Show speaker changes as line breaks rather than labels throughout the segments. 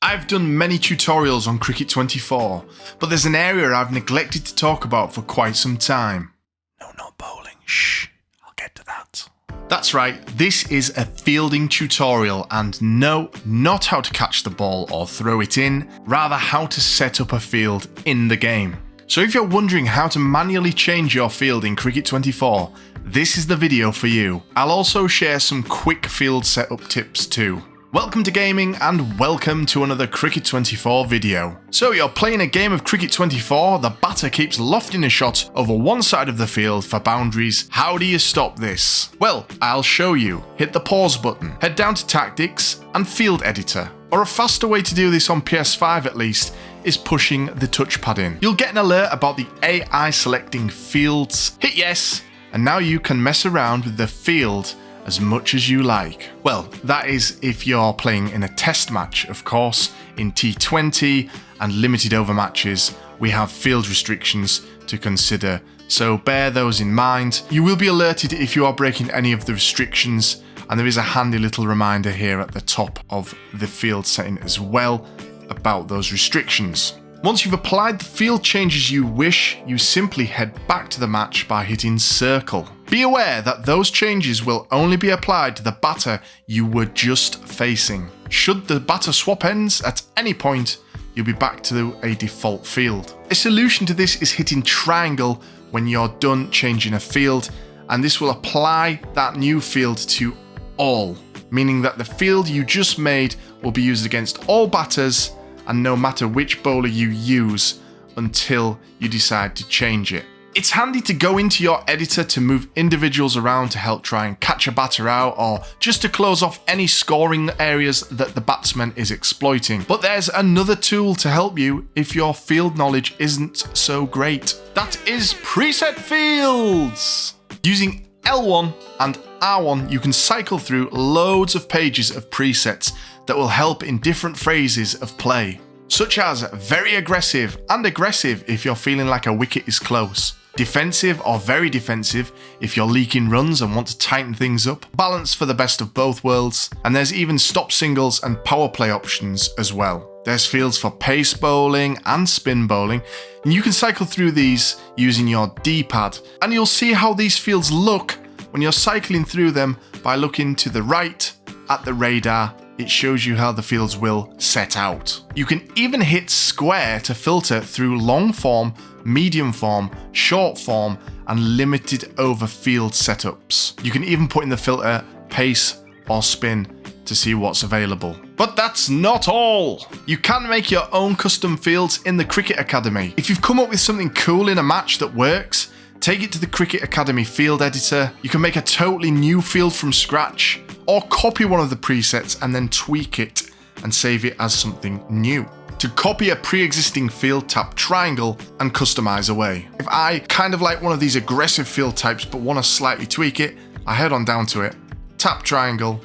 I've done many tutorials on Cricket 24, but there's an area I've neglected to talk about for quite some time. No, not bowling. Shh, I'll get to that. That's right, this is a fielding tutorial, and no, not how to catch the ball or throw it in, rather how to set up a field in the game. So if you're wondering how to manually change your field in Cricket 24, this is the video for you. I'll also share some quick field setup tips too. Welcome to gaming and welcome to another Cricket 24 video. So you're playing a game of Cricket 24, the batter keeps lofting a shot over one side of the field for boundaries. How do you stop this? Well, I'll show you. Hit the pause button, head down to tactics and field editor. Or a faster way to do this on PS5 at least is pushing the touchpad in. You'll get an alert about the AI selecting fields. Hit yes, and now you can mess around with the field as much as you like. Well, that is if you're playing in a test match, of course. In T20 and limited over matches, we have field restrictions to consider, so bear those in mind. You will be alerted if you are breaking any of the restrictions, and there is a handy little reminder here at the top of the field setting as well about those restrictions. Once you've applied the field changes you wish, you simply head back to the match by hitting circle. Be aware that those changes will only be applied to the batter you were just facing. Should the batter swap ends at any point, you'll be back to a default field. A solution to this is hitting triangle when you're done changing a field, and this will apply that new field to all, meaning that the field you just made will be used against all batters and no matter which bowler you use until you decide to change it. It's handy to go into your editor to move individuals around to help try and catch a batter out, or just to close off any scoring areas that the batsman is exploiting. But there's another tool to help you if your field knowledge isn't so great. That is preset fields! Using L1 and R1, you can cycle through loads of pages of presets that will help in different phases of play, such as very aggressive and aggressive if you're feeling like a wicket is close, defensive or very defensive if you're leaking runs and want to tighten things up, balance for the best of both worlds, and there's even stop singles and power play options as well. There's fields for pace bowling and spin bowling, and you can cycle through these using your D-pad, and you'll see how these fields look when you're cycling through them by looking to the right at the radar. It shows you how the fields will set out. You can even hit square to filter through long form, medium form, short form, and limited over field setups. You can even put in the filter pace or spin to see what's available. But that's not all! You can make your own custom fields in the Cricket Academy. If you've come up with something cool in a match that works, take it to the Cricket Academy field editor. You can make a totally new field from scratch, or copy one of the presets and then tweak it and save it as something new. To copy a pre-existing field, tap triangle and customize away. If I kind of like one of these aggressive field types but want to slightly tweak it, I head on down to it, tap triangle,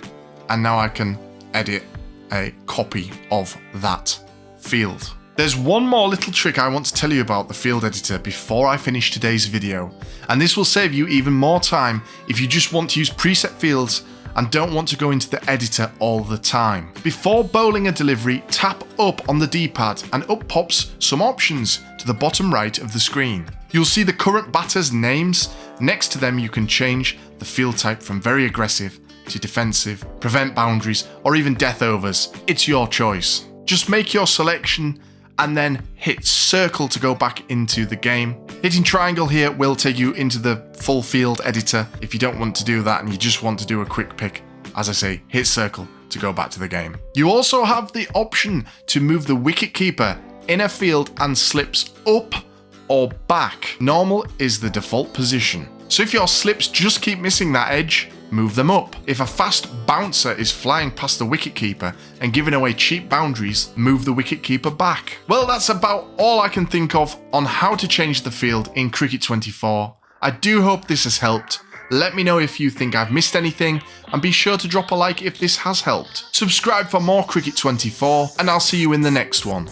and now I can edit a copy of that field. There's one more little trick I want to tell you about the field editor before I finish today's video, and this will save you even more time if you just want to use preset fields and don't want to go into the editor all the time. Before bowling a delivery, tap up on the D-pad and up pops some options to the bottom right of the screen. You'll see the current batter's names. Next to them you can change the field type from very aggressive to defensive, prevent boundaries, or even death overs. It's your choice. Just make your selection and then hit circle to go back into the game. Hitting triangle here will take you into the full field editor. If you don't want to do that and you just want to do a quick pick, as I say, hit circle to go back to the game. You also have the option to move the wicket keeper in a field and slips up or back. Normal is the default position. So if your slips just keep missing that edge, move them up. If a fast bouncer is flying past the wicketkeeper and giving away cheap boundaries, move the wicketkeeper back. Well, that's about all I can think of on how to change the field in Cricket 24. I do hope this has helped. Let me know if you think I've missed anything, and be sure to drop a like if this has helped. Subscribe for more Cricket 24, and I'll see you in the next one.